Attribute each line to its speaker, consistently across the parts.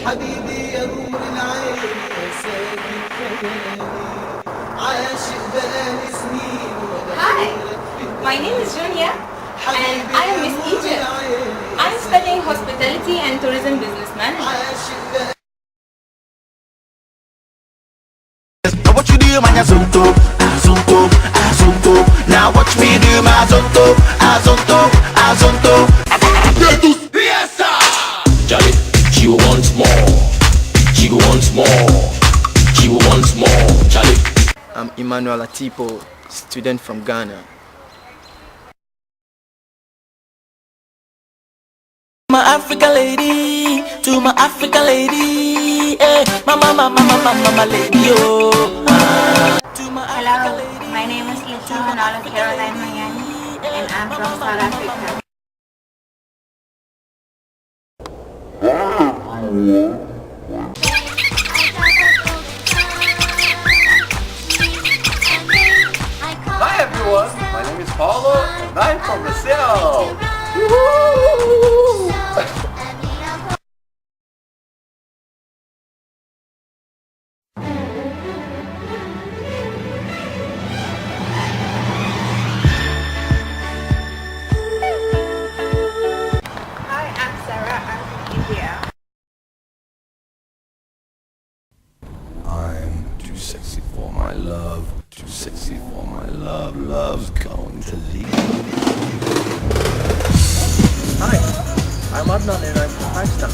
Speaker 1: حبيبي يا نور العين يا ساكن خيالي عاشق بقالي سنين
Speaker 2: Hi, my name is Junia and I am Miss Egypt. I am studying hospitality and tourism business management.
Speaker 3: What you do, man, azonto, azonto, azonto. Now watch me do my azonto, azonto, azonto. Yes, sir. Charlie, she wants more. She wants more. She wants more. Charlie.
Speaker 4: I'm Emmanuel Atipo, student from Ghana.
Speaker 3: My African lady, to my African lady, eh, mama lady, oh.
Speaker 2: Hello, my name is Lisa Manala Caroline Mayani and I'm from South Africa.
Speaker 5: Hi everyone, my name is Paulo and I'm from Brazil.
Speaker 2: Hi, I'm Sarah. I'm from India.
Speaker 3: I'm too sexy for my love, too sexy for my love, love's going to leave.
Speaker 4: Hi, I'm Adnan and I'm from Pakistan.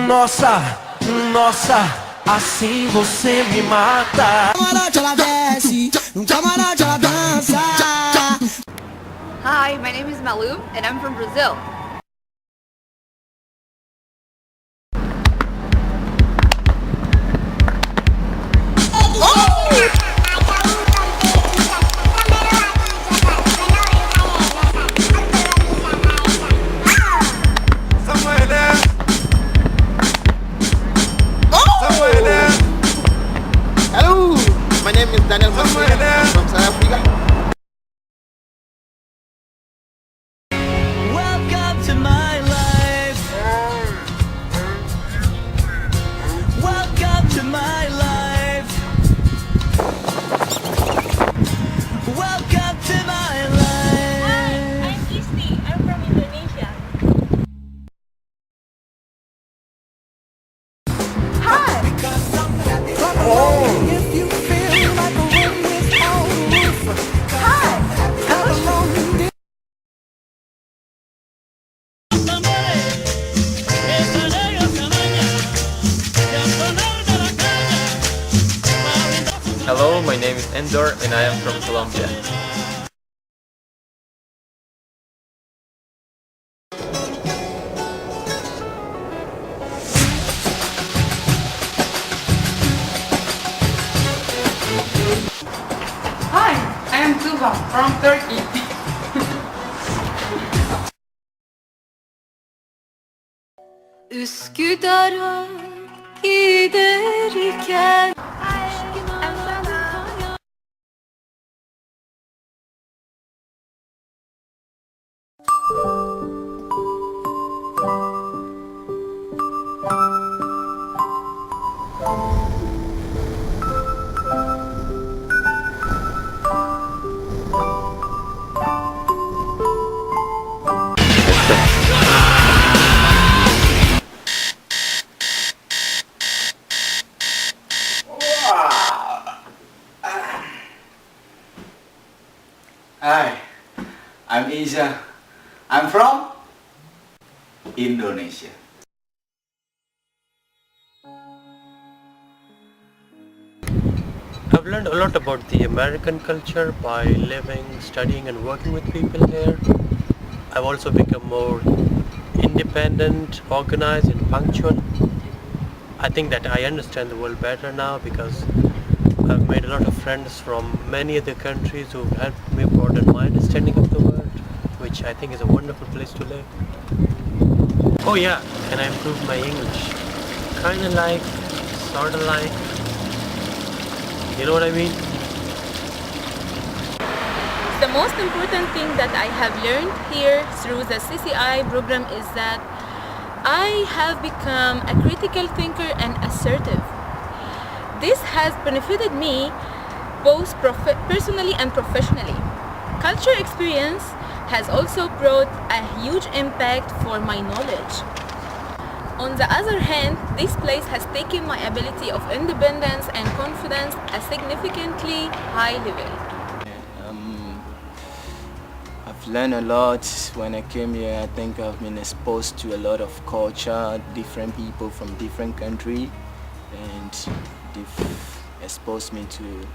Speaker 3: Nossa, nossa, assim você me mata.
Speaker 6: Hi, my name is Malu and I'm from Brazil.
Speaker 5: Somewhere there. Somewhere there.
Speaker 4: Hello, my name is Daniel
Speaker 5: Somewhere there.
Speaker 4: from South Africa.
Speaker 3: Welcome to my life. Welcome to my life. Welcome to my life.
Speaker 2: I'm Isti. I'm from Indonesia.
Speaker 4: Hello, my name is Endor and I am from Colombia.
Speaker 2: Hi, I am Tuba from Turkey.
Speaker 6: Üsküdar'a giderken
Speaker 2: Hi, I'm Sana.
Speaker 5: Hi, I'm Asia. I'm from Indonesia.
Speaker 7: I've learned a lot about the American culture by living, studying and working with people here. I've also become more independent, organized and punctual. I think that I understand the world better now because I've made a lot of friends from many other countries who've helped me broaden my understanding of the world, which I think is a wonderful place to live. Oh yeah, and I improved my English. Kinda like, sorta like, you know what I mean?
Speaker 2: The the most important thing that I have learned here through the CCI program is that I have become a critical thinker and assertive. This has benefited me both personally and professionally. Culture experience has also brought a huge impact for my knowledge. On the other hand, this place has taken my ability of independence and confidence a significantly high level.
Speaker 1: I've learned a lot when I came here. I think I've been exposed to a lot of culture, different people from different countries, and they've exposed me to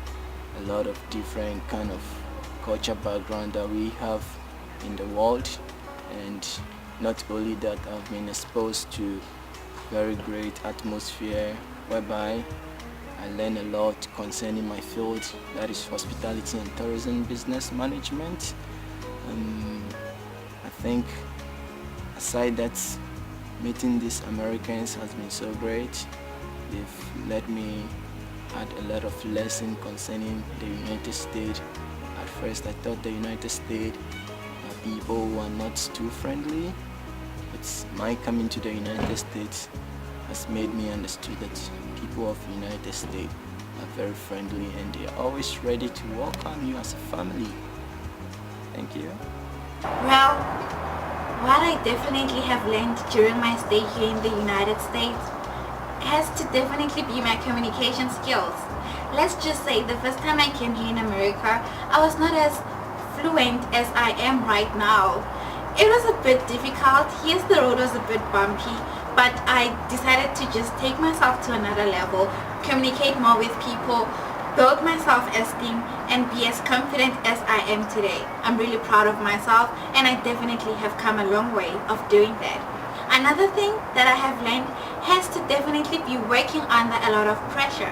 Speaker 1: a lot of different kind of culture background that we have in the world. And not only that, I've been exposed to very great atmosphere whereby I learn a lot concerning my field, that is hospitality and tourism business management. I think aside that, meeting these Americans has been so great. They've let me had a lot of lessons concerning the United States. At first I thought the United States people were not too friendly, but my coming to the United States has made me understand that people of the United States are very friendly and they are always ready to welcome you as a family. Thank you.
Speaker 8: Well, what I definitely have learned during my stay here in the United States has to definitely be my communication skills. Let's just say the first time I came here in America, I was not as fluent as I am right now. It was a bit difficult. Yes, the road was a bit bumpy, but I decided to just take myself to another level, communicate more with people, build my self-esteem, and be as confident as I am today. I'm really proud of myself, and I definitely have come a long way of doing that. Another thing that I have learned has to definitely be working under a lot of pressure.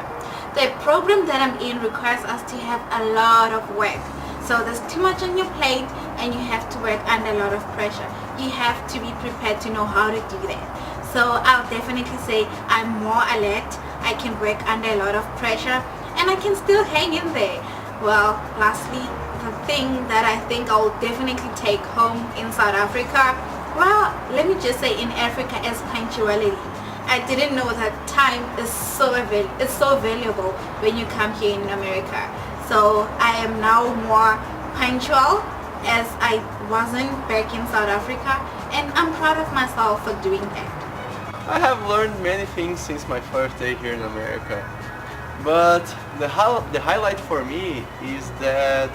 Speaker 8: The program that I'm in requires us to have a lot of work. So there's too much on your plate and you have to work under a lot of pressure. You have to be prepared to know how to do that. So I'll definitely say I'm more alert. I can work under a lot of pressure and I can still hang in there. Well, lastly, the thing that I think I'll definitely take home in South Africa, well, let me just say in Africa, is punctuality. I didn't know that time is so valuable when you come here in America. So I am now more punctual as I wasn't back in South Africa, and I'm proud of myself for doing that.
Speaker 5: I have learned many things since my first day here in America, but the highlight for me is that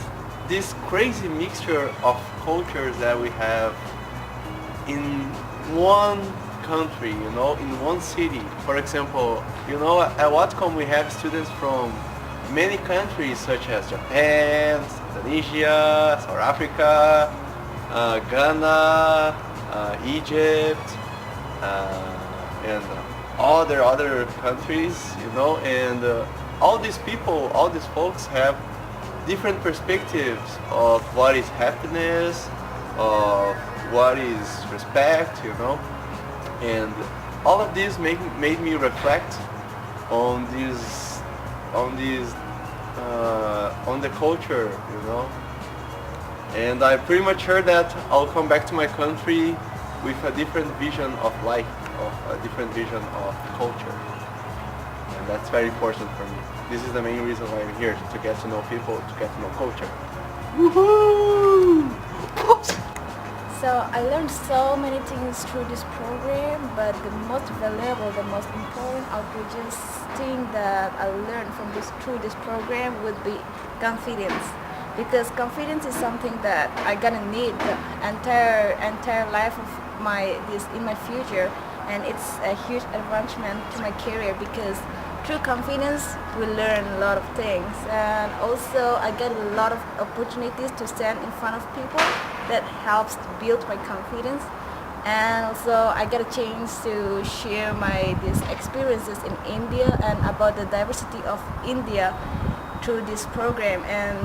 Speaker 5: this crazy mixture of cultures that we have in one country, in one city. For example, at Whatcom we have students from many countries such as Japan, Indonesia, South Africa, Ghana, Egypt, and other countries, and all these people, all these folks have different perspectives of what is happiness, of what is respect, and all of this made me reflect on the culture, and I'm pretty much sure that I'll come back to my country with a different vision of life, of a different vision of culture, and that's very important for me. This is the main reason why I'm here, to get to know people, to get to know culture. Woohoo!
Speaker 9: So I learned so many things through this program, but the most valuable, the most important, outrageous thing that I learned through this program would be confidence. Because confidence is something that I'm gonna need the entire life of in my future, and it's a huge advancement to my career because through confidence we learn a lot of things, and also I get a lot of opportunities to stand in front of people. That helps to build my confidence, and also I get a chance to share these experiences in India and about the diversity of India through this program, and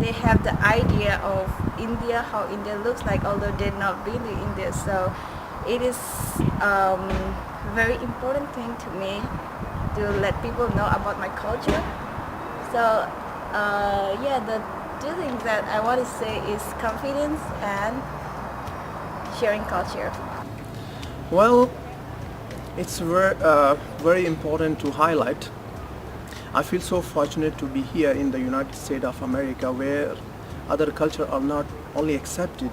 Speaker 9: they have the idea of India, how India looks like, although they've not been to India. So it is a very important thing to me to let people know about my culture. So Yeah, the two things that I want to say is confidence and sharing culture.
Speaker 10: Well, it's very important to highlight. I feel so fortunate to be here in the United States of America, where other cultures are not only accepted,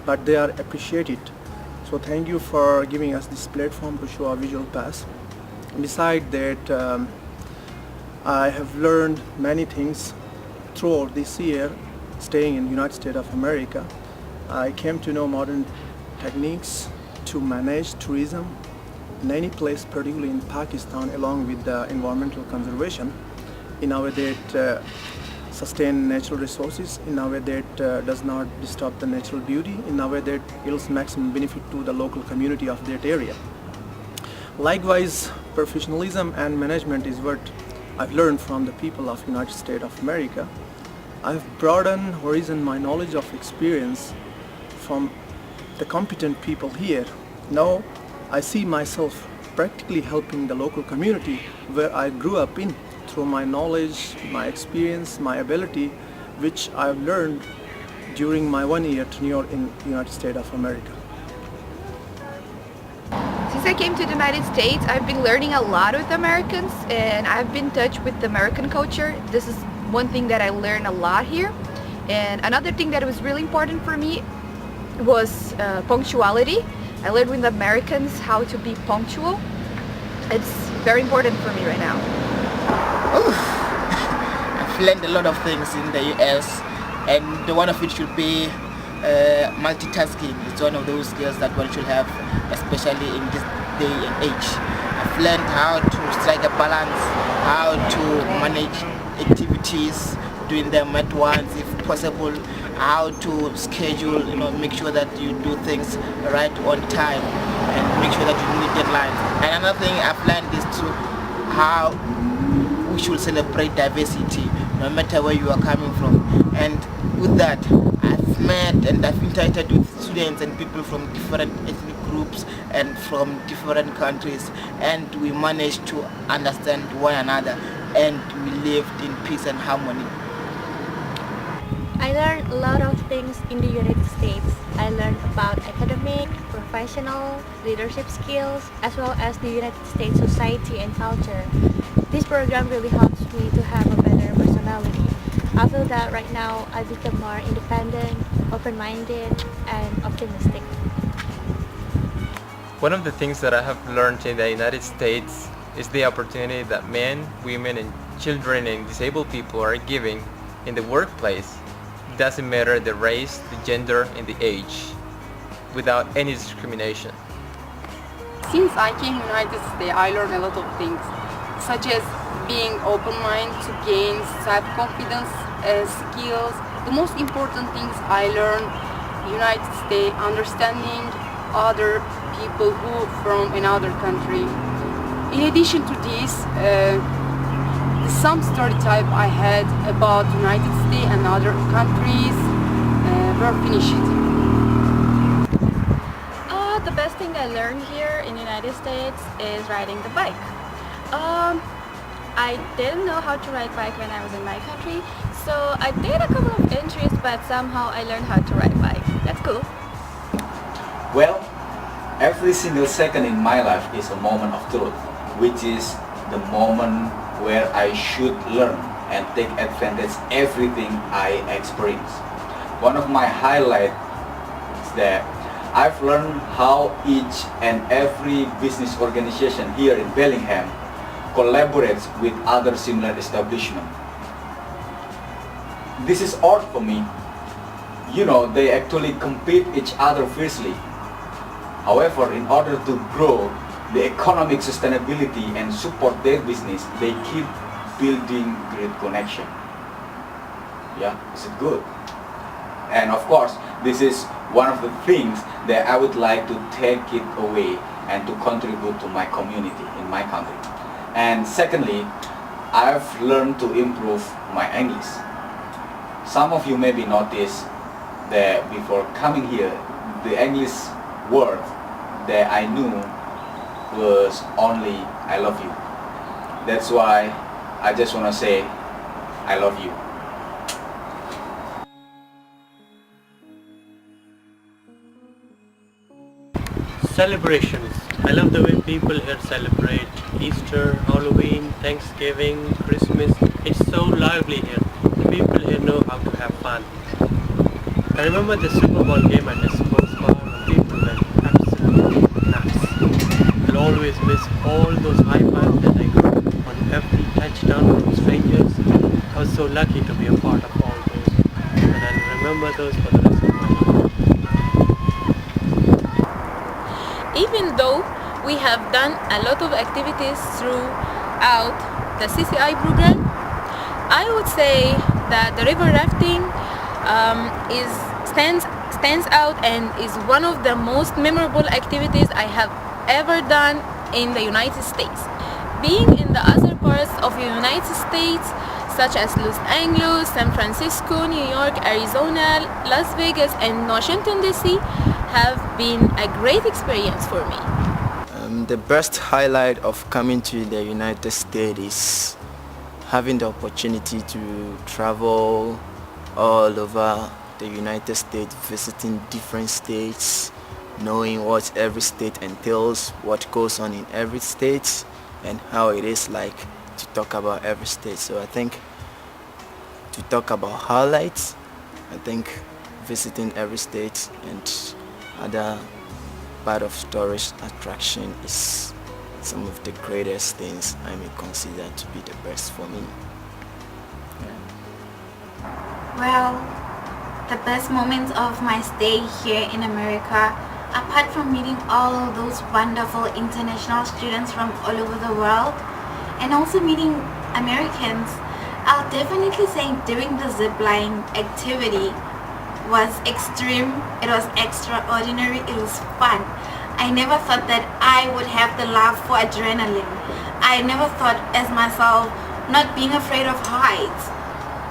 Speaker 10: but they are appreciated. So thank you for giving us this platform to show our visual past. Besides that, I have learned many things throughout this year staying in the United States of America. I came to know modern techniques to manage tourism in any place, particularly in Pakistan, along with the environmental conservation in a way that sustain natural resources, in a way that does not disturb the natural beauty, in a way that yields maximum benefit to the local community of that area. Likewise, professionalism and management is what I've learned from the people of United States of America. I've broadened horizon my knowledge of experience from the competent people here. Now I see myself practically helping the local community where I grew up in through my knowledge, my experience, my ability, which I've learned during my 1 year tenure in the United States of America.
Speaker 6: Since I came to the United States, I've been learning a lot with Americans, and I've been in touch with the American culture. This is one thing that I learned a lot here. And another thing that was really important for me was punctuality. I learned with Americans how to be punctual. It's very important for me right now.
Speaker 11: I've learned a lot of things in the US, and the one of it should be multitasking. It's one of those skills that one should have, especially in this day and age. I've learned how to strike a balance, how to manage activities, doing them at once if possible, how to schedule, make sure that you do things right on time and make sure that you meet deadlines. And another thing I've learned is to how we should celebrate diversity no matter where you are coming from. And with that, I've met and I've interacted with students and people from different ethnic groups and from different countries, and we managed to understand one another and we lived in peace and harmony.
Speaker 12: I learned a lot of things in the United States. I learned about academic, professional, leadership skills, as well as the United States society and culture. This program really helps me to have a better personality. I feel that right now I become more independent, open-minded, and optimistic.
Speaker 4: One of the things that I have learned in the United States is the opportunity that men, women, and children and disabled people are giving in the workplace. It doesn't matter the race, the gender, and the age, without any discrimination.
Speaker 13: Since I came to the United States, I learned a lot of things, such as being open-minded to gain self-confidence skills. The most important things I learned in the United States, understanding other people who from another country. In addition to this, some stereotype I had about the United States and other countries were finished.
Speaker 2: The best thing I learned here in the United States is riding the bike. I didn't know how to ride bike when I was in my country, so I did a couple of entries, but somehow I learned how to ride bike. That's cool.
Speaker 14: Well, every single second in my life is a moment of truth, which is the moment where I should learn and take advantage everything I experience. One of my highlights is that I've learned how each and every business organization here in Bellingham collaborates with other similar establishments. This is odd for me. They actually compete each other fiercely. However, in order to grow the economic sustainability and support their business, they keep building great connection. Yeah, is it good? And of course, this is one of the things that I would like to take it away and to contribute to my community in my country. And secondly, I've learned to improve my English. Some of you maybe noticed that before coming here, the English word that I knew was only I love you. That's why I just want to say I love you.
Speaker 7: Celebrations. I love the way people here celebrate Easter, Halloween, Thanksgiving, Christmas. It's so lively here. The people here know how to have fun. I remember the Super Bowl game at the sports bar when people went absolutely nuts. I'll always miss all those high fives that I got on every touchdown from strangers. I was so lucky to be a part of all those, and I'll remember those for the rest of my life.
Speaker 2: Even though we have done a lot of activities throughout the CCI program, I would say that the river rafting stands out and is one of the most memorable activities I have ever done in the United States. Being in the other parts of the United States, such as Los Angeles, San Francisco, New York, Arizona, Las Vegas, and Washington DC, have been a great experience for me.
Speaker 1: The best highlight of coming to the United States is having the opportunity to travel all over the United States, visiting different states, knowing what every state entails, what goes on in every state, and how it is like to talk about every state. So I think to talk about highlights, I think visiting every state and other part of tourist attraction is some of the greatest things I may consider to be the best for me.
Speaker 8: Well, the best moments of my stay here in America, apart from meeting all those wonderful international students from all over the world and also meeting Americans, I'll definitely say during the zipline activity was extreme, it was extraordinary, it was fun. I never thought that I would have the love for adrenaline. I never thought as myself not being afraid of heights.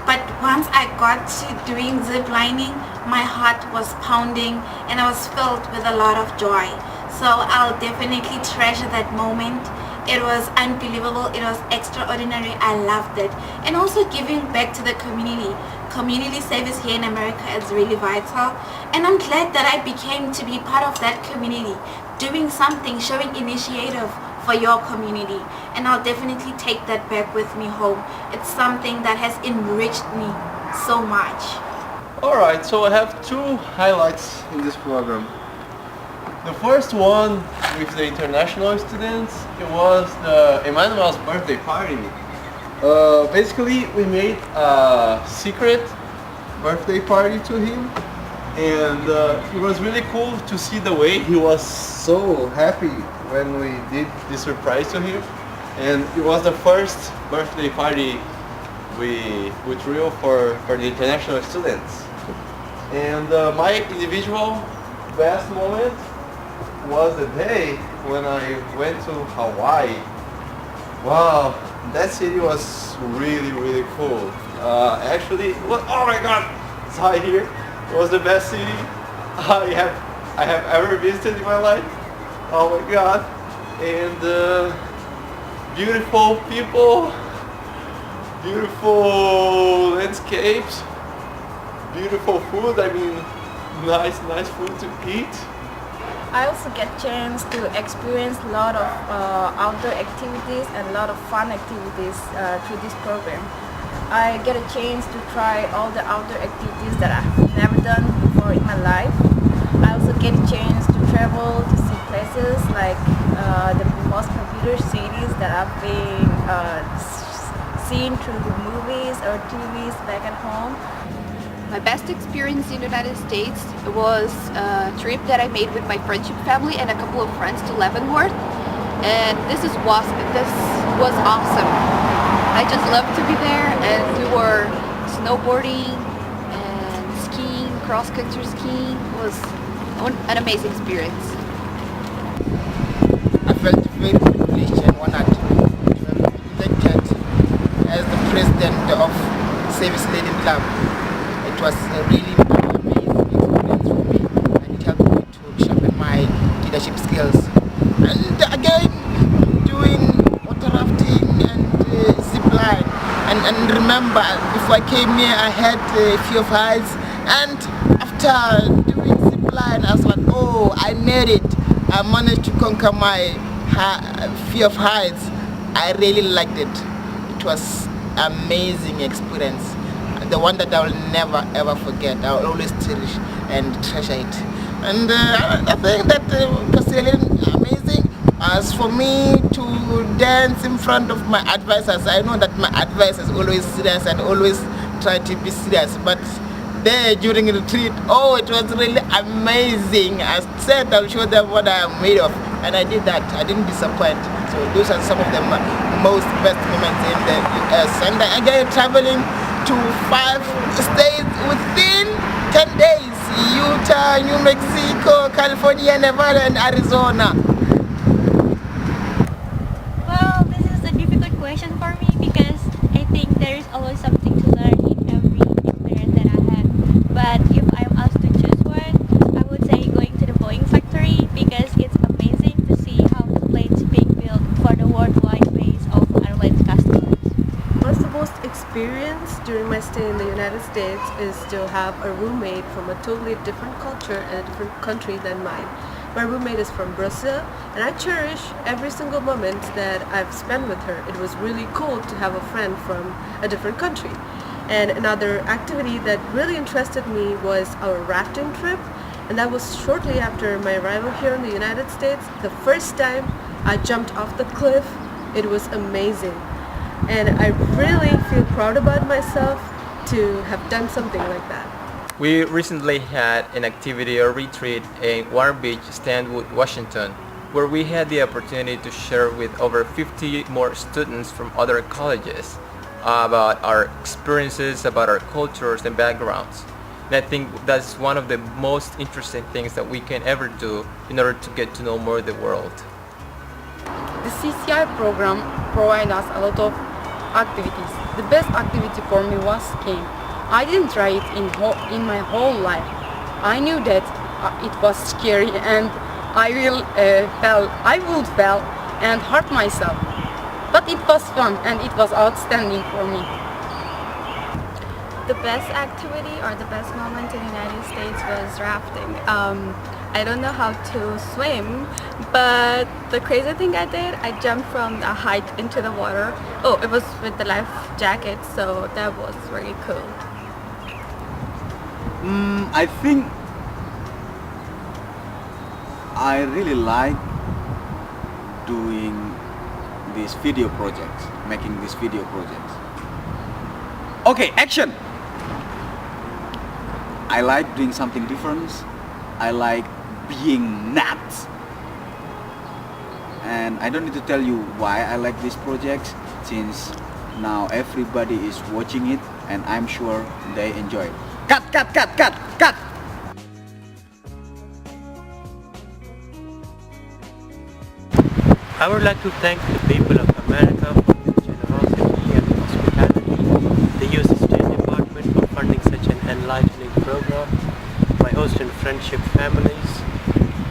Speaker 8: But once I got to doing zip lining, my heart was pounding and I was filled with a lot of joy. So I'll definitely treasure that moment. It was unbelievable, it was extraordinary, I loved it. And also giving back to the community. Community service here in America is really vital, and I'm glad that I became to be part of that community, doing something, showing initiative for your community, and I'll definitely take that back with me home. It's something that has enriched me so much.
Speaker 5: Alright, so I have two highlights in this program. The first one with the international students, it was the Emmanuel's birthday party. Basically, we made a secret birthday party to him, and it was really cool to see the way he was so happy when we did this surprise to him. And it was the first birthday party we threw for the international students. And my individual best moment was the day when I went to Hawaii. Wow, that city was really cool. Actually, oh my god, it's high here. It was the best city I have ever visited in my life. Oh my god, and beautiful people, beautiful landscapes, beautiful food. I mean, nice food to eat.
Speaker 9: I also get chance to experience a lot of outdoor activities and a lot of fun activities through this program. I get a chance to try all the outdoor activities that I've never done before in my life. I also get a chance to travel to see places like the most popular cities that I've been seen through the movies or TVs back at home.
Speaker 6: My best experience in the United States was a trip that I made with my friendship family and a couple of friends to Leavenworth, and this was awesome. I just loved to be there, and we were snowboarding and skiing, cross-country skiing. It was an amazing experience.
Speaker 11: I felt very privileged and honored to have been elected as the president of Service Leading Club. It was a really amazing experience for me, and it helped me to sharpen my leadership skills. And again, doing water rafting and zip line, I and remember, before I came here, I had a fear of heights, and after doing zip line, I was like, oh, I made it. I managed to conquer my fear of heights. I really liked it. It was amazing experience, the one that I will never ever forget. I will always cherish and treasure it. And I think that was really amazing. As for me to dance in front of my advisors, I know that my advisors always serious and always try to be serious, but there during the retreat, oh, it was really amazing. I said I'll show them what I am made of, and I did that. I didn't disappoint. So those are some of the most best moments in the US. And again, traveling to 5 states within 10 days: Utah, New Mexico, California, Nevada, and Arizona.
Speaker 12: Well, this is a difficult question for me because I think there is always something to learn in every experience that I had. But if I'm asked to choose one, I would say going to the Boeing factory because it's amazing to see how the planes being built for the worldwide base of airlines customers.
Speaker 15: One of the most experience during my stay in the United States is to have a roommate from a totally different culture and a different country than mine. My roommate is from Brazil, and I cherish every single moment that I've spent with her. It was really cool to have a friend from a different country. And another activity that really interested me was our rafting trip, and that was shortly after my arrival here in the United States. The first time I jumped off the cliff, it was amazing. And I really feel proud about myself to have done something like that.
Speaker 4: We recently had an activity or retreat in Warm Beach, Stanwood, Washington, where we had the opportunity to share with over 50 more students from other colleges about our experiences, about our cultures and backgrounds. And I think that's one of the most interesting things that we can ever do in order to get to know more the world.
Speaker 13: The CCI program provides us a lot of activities. The best activity for me was skiing. I didn't try it in my whole life. I knew that it was scary and I would fail and hurt myself. But it was fun and it was outstanding for me.
Speaker 6: The best activity or the best moment in the United States was rafting. I don't know how to swim, but the crazy thing I did, I jumped from a height into the water. Oh, it was with the life jacket, so that was really cool.
Speaker 14: I think I really like doing these video projects, making these video projects. Okay, action! I like doing something different. I like being nuts. And I don't need to tell you why I like this project, since now everybody is watching it and I'm sure they enjoy it. Cut, cut, cut, cut, cut!
Speaker 7: I would like to thank the people of America for their generosity and hospitality, the US State Department for funding such an enlightening program, my host and friendship families,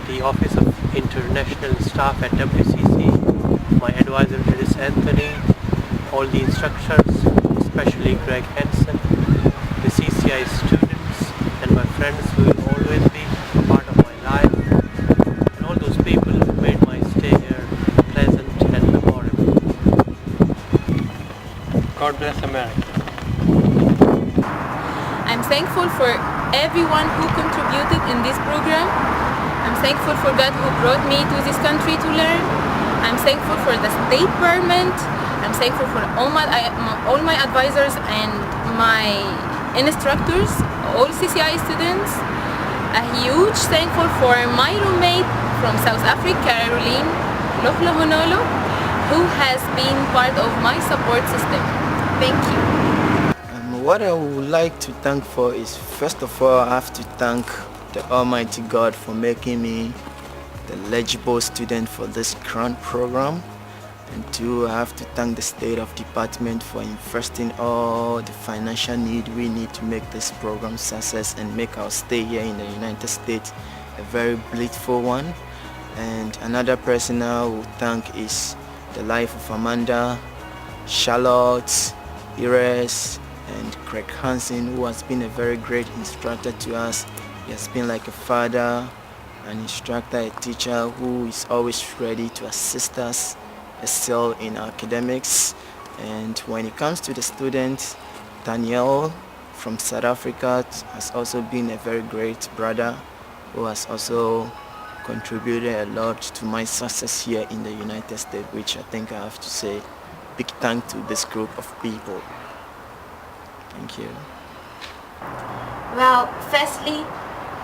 Speaker 7: the Office of International Staff at NWCCI, my advisor Ellis Anthony, all the instructors, especially Greg Henson, the CCI students and my friends who will always be a part of my life, and all those people who made my stay here pleasant and memorable. God bless America.
Speaker 2: I'm thankful for everyone who contributed in this program. I'm thankful for God who brought me to this country to learn. I'm thankful for the State Department. I'm thankful for all my advisors and my instructors, all CCI students. A huge thankful for my roommate from South Africa, Caroline Lohlohonolo, who has been part of my support system. Thank you.
Speaker 1: What I would like to thank for is, first of all, I have to thank the Almighty God for making me the eligible student for this grant program. And two, I have to thank the State of Department for investing all the financial need we need to make this program success and make our stay here in the United States a very blissful one. And another person I will thank is the life of Amanda, Charlotte, Ires and Craig Hansen, who has been a very great instructor to us. He has been like a father, an instructor, a teacher who is always ready to assist us excel in academics. And when it comes to the students, Daniel from South Africa has also been a very great brother who has also contributed a lot to my success here in the United States, which I think I have to say big thank to this group of people. Thank you.
Speaker 8: Well, firstly,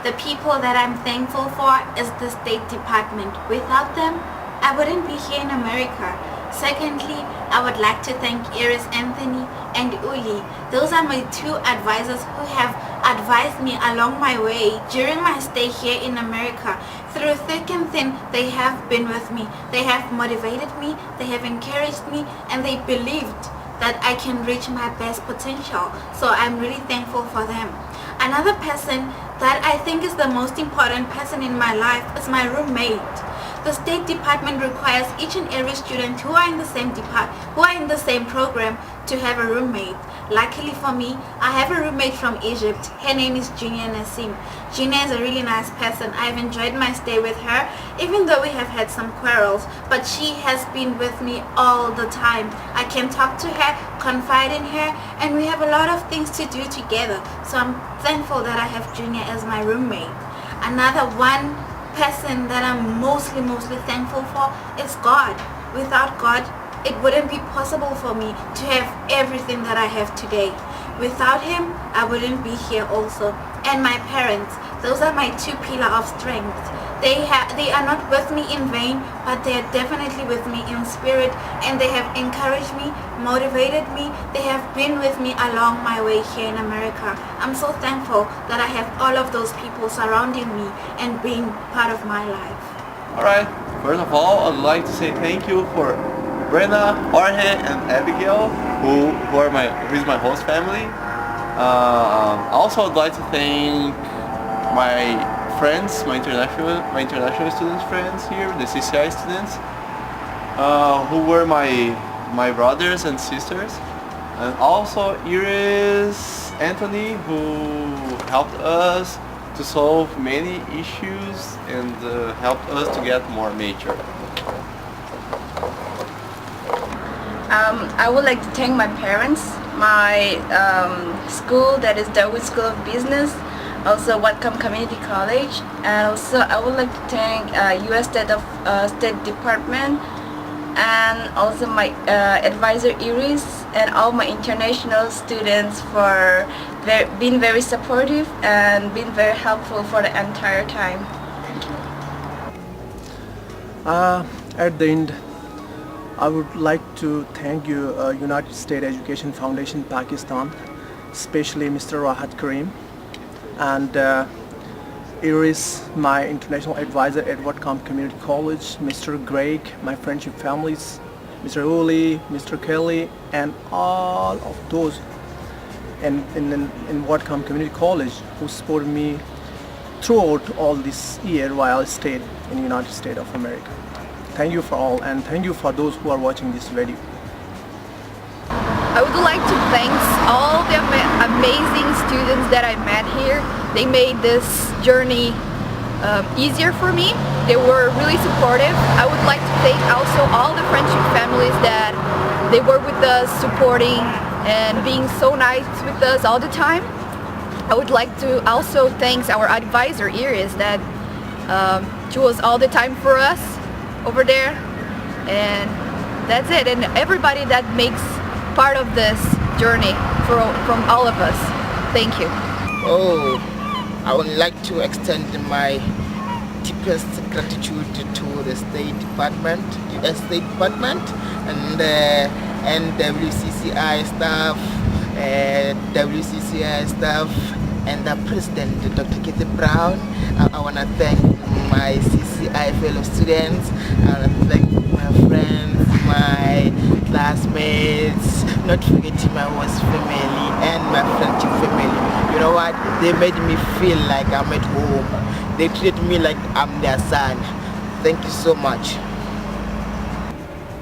Speaker 8: the people that I'm thankful for is the State Department. Without them, I wouldn't be here in America. Secondly, I would like to thank Iris Anthony and Uli. Those are my two advisors who have advised me along my way during my stay here in America. Through thick and thin, they have been with me. They have motivated me, they have encouraged me, and they believed that I can reach my best potential. So I'm really thankful for them. Another person that I think is the most important person in my life is my roommate. The State Department requires each and every student who are in the same program to have a roommate. Luckily for me, I have a roommate from Egypt. Her name is Junior Nassim. Junior is a really nice person. I've enjoyed my stay with her, even though we have had some quarrels, but she has been with me all the time. I can talk to her, confide in her, and we have a lot of things to do together. So I'm thankful that I have Junior as my roommate. Another one person that I'm mostly thankful for is God. Without God, it wouldn't be possible for me to have everything that I have today. Without him, I wouldn't be here also. And my parents, those are my two pillars of strength. They are not with me in vain, but they are definitely with me in spirit, and they have encouraged me, motivated me. They have been with me along my way here in America. I'm so thankful that I have all of those people surrounding me and being part of my life.
Speaker 5: Alright, first of all, I'd like to say thank you for Brenna, Jorge, and Abigail, who is my host family. Also, I'd like to thank my friends, my international students friends here, the CCI students, who were my brothers and sisters, and also Iris Anthony, who helped us to solve many issues and helped us to get more mature.
Speaker 9: I would like to thank my parents, my school, that is Dawood School of Business, also Whatcom Community College, and also I would like to thank U.S. State Department, and also my advisor Iris, and all my international students for being very supportive and being very helpful for the entire time. Thank you.
Speaker 10: At the end, I would like to thank you, United States Education Foundation Pakistan, especially Mr. Rahat Kareem, and Iris, my international advisor at Whatcom Community College, Mr. Greg, my friendship families, Mr. Uli, Mr. Kelly, and all of those in Whatcom Community College who supported me throughout all this year while I stayed in the United States of America. Thank you for all, and thank you for those who are watching this video.
Speaker 6: I would like to thank all the amazing students that I met here. They made this journey easier for me. They were really supportive. I would like to thank also all the friendship families that they were with us, supporting and being so nice with us all the time. I would like to also thank our advisor Iris that she was all the time for us over there, and that's it, and everybody that makes part of this journey from all of us. Thank you.
Speaker 11: Oh, I would like to extend my deepest gratitude to the State Department, U.S. State Department, and NWCCI staff, and the President, Dr. Kitty Brown. I want to thank my CCI fellow students, I want to thank my friends, my classmates, not forgetting my host family and my friendship family. You know what? They made me feel like I'm at home. They treat me like I'm their son. Thank you so much.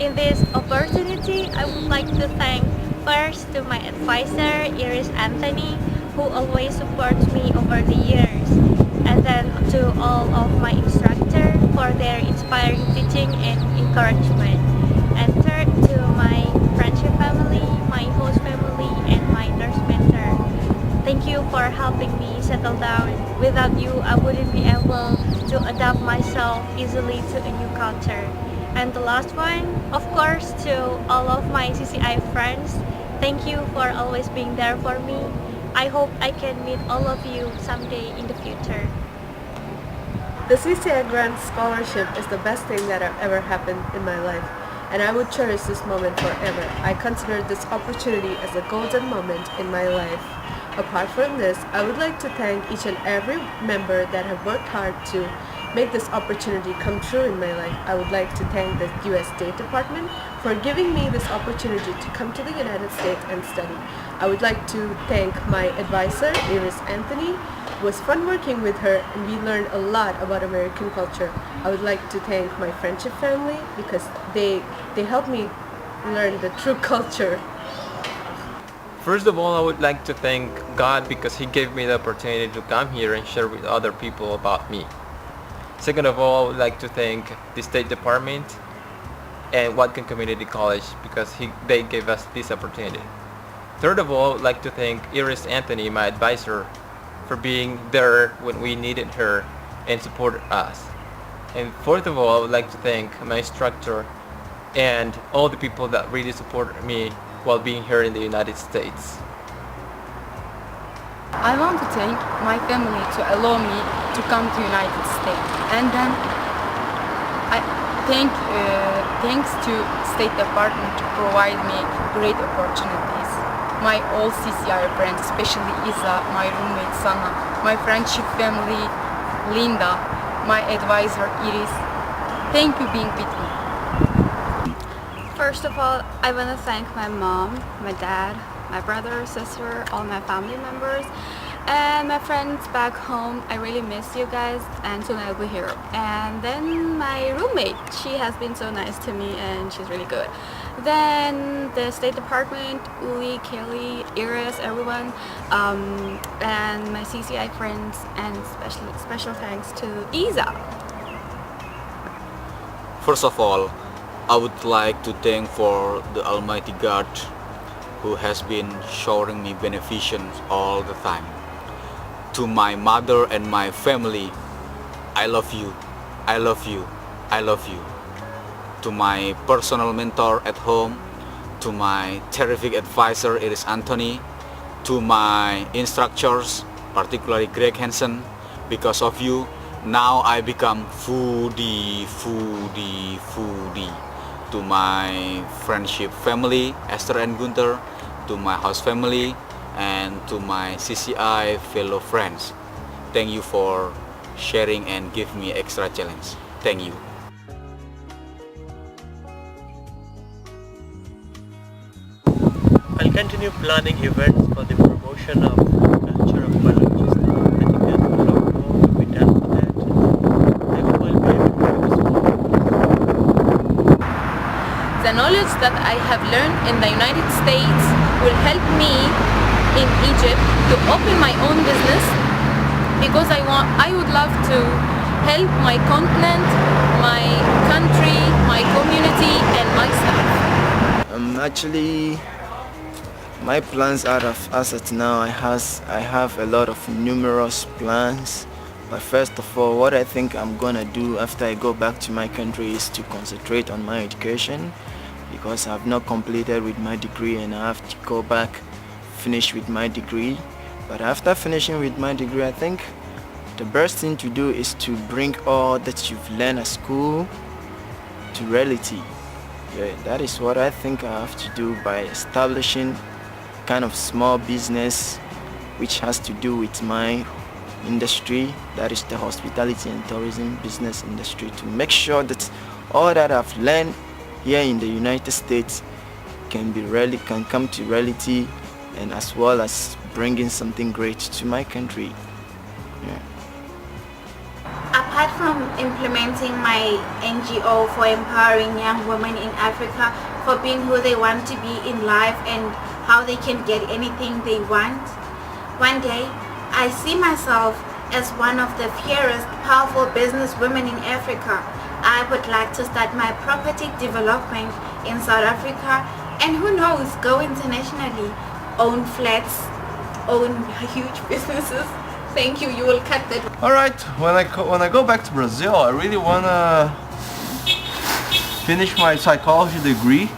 Speaker 12: In this opportunity, I would like to thank First, to my advisor, Iris Anthony, who always supports me over the years. And then to all of my instructors for their inspiring teaching and encouragement. And third, to my friendship family, my host family, and my nurse mentor. Thank you for helping me settle down. Without you, I wouldn't be able to adapt myself easily to a new culture. And the last one, of course, to all of my CCI friends, thank you for always being there for me. I hope I can meet all of you someday in the future.
Speaker 15: The CCI Grant Scholarship is the best thing that have ever happened in my life, and I would cherish this moment forever. I consider this opportunity as a golden moment in my life. Apart from this, I would like to thank each and every member that have worked hard to make this opportunity come true in my life. I would like to thank the U.S. State Department for giving me this opportunity to come to the United States and study. I would like to thank my advisor, Iris Anthony. It was fun working with her and we learned a lot about American culture. I would like to thank my friendship family because they helped me learn the true culture.
Speaker 4: First of all, I would like to thank God because He gave me the opportunity to come here and share with other people about me. Second of all, I would like to thank the State Department and Whatcom Community College because they gave us this opportunity. Third of all, I would like to thank Iris Anthony, my advisor, for being there when we needed her and supported us. And fourth of all, I would like to thank my instructor and all the people that really supported me while being here in the United States.
Speaker 13: I want to thank my family to allow me to come to United States, and then I thanks to State Department to provide me great opportunities. My all CCI friends, especially Isa, my roommate Sana, my friendship family Linda, my advisor Iris. Thank you being with me.
Speaker 6: First of all, I want to thank my mom, my dad, my brother, sister, all my family members, and my friends back home. I really miss you guys, and soon I'll be here. And then my roommate, she has been so nice to me and she's really good. Then the State Department, Uli, Kelly, Iris, everyone, and my CCI friends, and special thanks to Isa.
Speaker 14: First of all, I would like to thank for the Almighty God who has been showering me beneficence all the time. To my mother and my family, I love you, I love you, I love you. To my personal mentor at home, to my terrific advisor Iris Anthony, to my instructors, particularly Greg Hansen, because of you, now I become foodie. To my friendship family, Esther and Gunther, to my house family, and to my CCI fellow friends. Thank you for sharing and give me extra challenge. Thank you.
Speaker 7: I'll continue planning events for the promotion of culture of Balochistan. I think there's a lot more to be done for that. I hope I'll be able to do this more.
Speaker 2: The knowledge that I have learned in the United States will help me in Egypt to open my own business because I would love to help my continent, my country, my community, and myself.
Speaker 1: Actually, my plans out of assets now, I have a lot of numerous plans. But first of all, what I think I'm gonna do after I go back to my country is to concentrate on my education because I've not completed with my degree and I have to go back, finish with my degree. But after finishing with my degree, I think the best thing to do is to bring all that you've learned at school to reality. Yeah, that is what I think I have to do by establishing kind of small business which has to do with my industry, that is the hospitality and tourism business industry, to make sure that all that I've learned here in the United States can come to reality, and as well as bringing something great to my country. Yeah.
Speaker 8: Apart from implementing my NGO for empowering young women in Africa for being who they want to be in life and how they can get anything they want. One day, I see myself as one of the fiercest, powerful businesswomen in Africa. I would like to start my property development in South Africa, and who knows, go internationally, own flats, own huge businesses. Thank you, you will cut that.
Speaker 5: Alright, when I go back to Brazil, I really wanna finish my psychology degree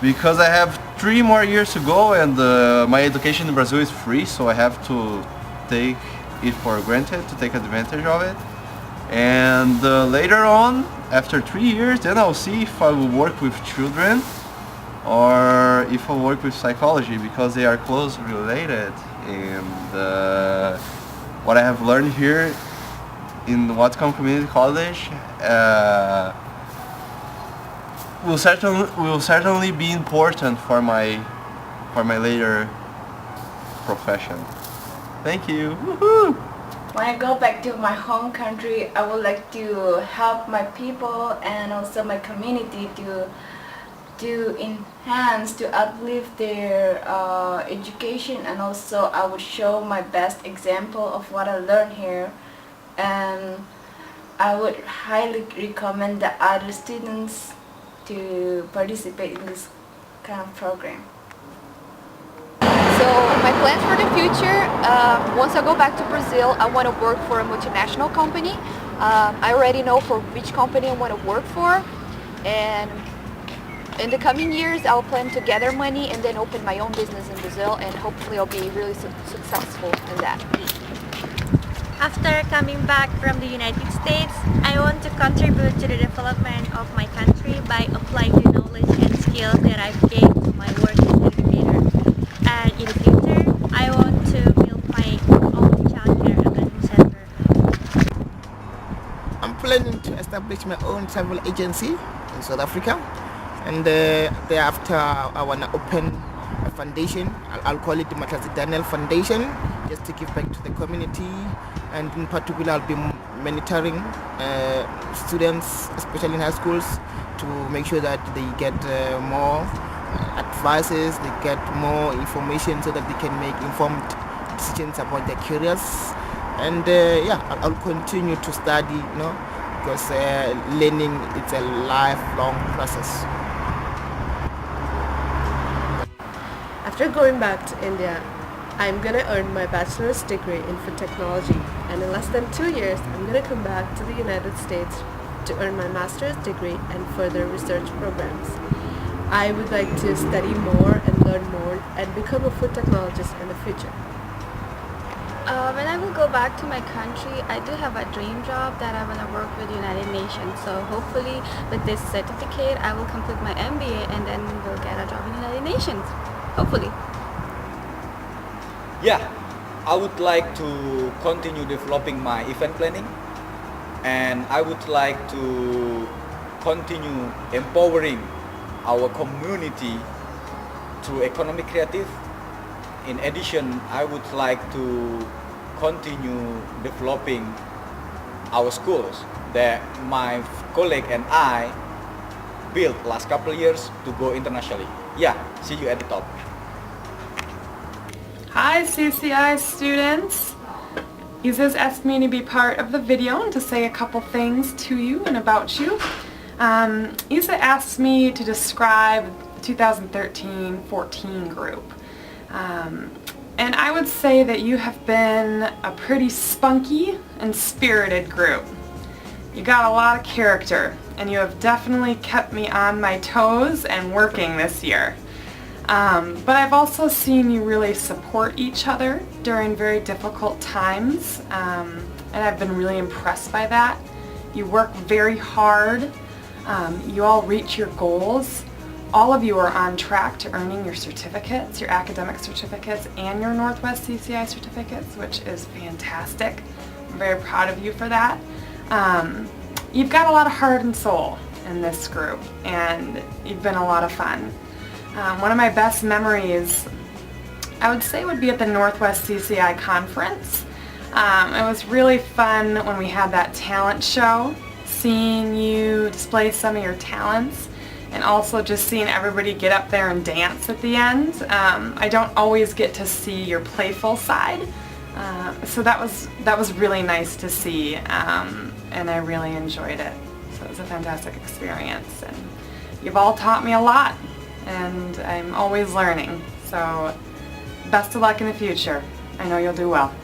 Speaker 5: because I have 3 more years to go, and my education in Brazil is free, so I have to take it for granted, to take advantage of it. And later on, after 3 years, then I'll see if I will work with children or if I'll work with psychology, because they are closely related. And what I have learned here in Whatcom Community College will certainly be important for my later profession. Thank you. Woohoo!
Speaker 9: When I go back to my home country, I would like to help my people and also my community to enhance, to uplift their education, and also I would show my best example of what I learned here, and I would highly recommend the other students to participate in this kind of program.
Speaker 6: So my plans for the future, once I go back to Brazil, I want to work for a multinational company. I already know for which company I want to work for, and in the coming years I'll plan to gather money and then open my own business in Brazil, and hopefully I'll be really successful in that.
Speaker 12: After coming back from the United States, I want to contribute to the development of my country by applying the knowledge and skills that I've gained to my work as an educator. And in the future, I want to build my own childcare academy center.
Speaker 11: I'm planning to establish my own travel agency in South Africa, and thereafter I want to open a foundation. I'll call it the Matlazi Daniel Foundation, just to give back to the community, and in particular I'll be monitoring students, especially in high schools, to make sure that they get more advices, they get more information so that they can make informed decisions about their careers. And yeah, I'll continue to study, because learning, it's a lifelong process.
Speaker 15: After going back to India, I'm going to earn my bachelor's degree in food technology, and in less than 2 years I'm going to come back to the United States to earn my master's degree and further research programs. I would like to study more and learn more and become a food technologist in the future.
Speaker 2: When I will go back to my country, I do have a dream job that I want to work with the United Nations. So hopefully with this certificate I will complete my MBA and then we'll get a job in the United Nations. Hopefully.
Speaker 14: Yeah, I would like to continue developing my event planning, and I would like to continue empowering our community through economic creative. In addition, I would like to continue developing our schools that my colleague and I built last couple of years to go internationally. Yeah, see you at the top.
Speaker 16: Hi CCI students! Isis asked me to be part of the video and to say a couple things to you and about you. Isa asked me to describe the 2013-14 group. And I would say that you have been a pretty spunky and spirited group. You got a lot of character, and you have definitely kept me on my toes and working this year. But I've also seen you really support each other during very difficult times, and I've been really impressed by that. You work very hard. You all reach your goals. All of you are on track to earning your certificates, your academic certificates, and your Northwest CCI certificates, which is fantastic. I'm very proud of you for that. You've got a lot of heart and soul in this group, and you've been a lot of fun. One of my best memories, I would say, would be at the Northwest CCI conference. It was really fun when we had that talent show, seeing you display some of your talents and also just seeing everybody get up there and dance at the end. I don't always get to see your playful side, so that was really nice to see, and I really enjoyed it. So it was a fantastic experience, and you've all taught me a lot, and I'm always learning. So best of luck in the future. I know you'll do well.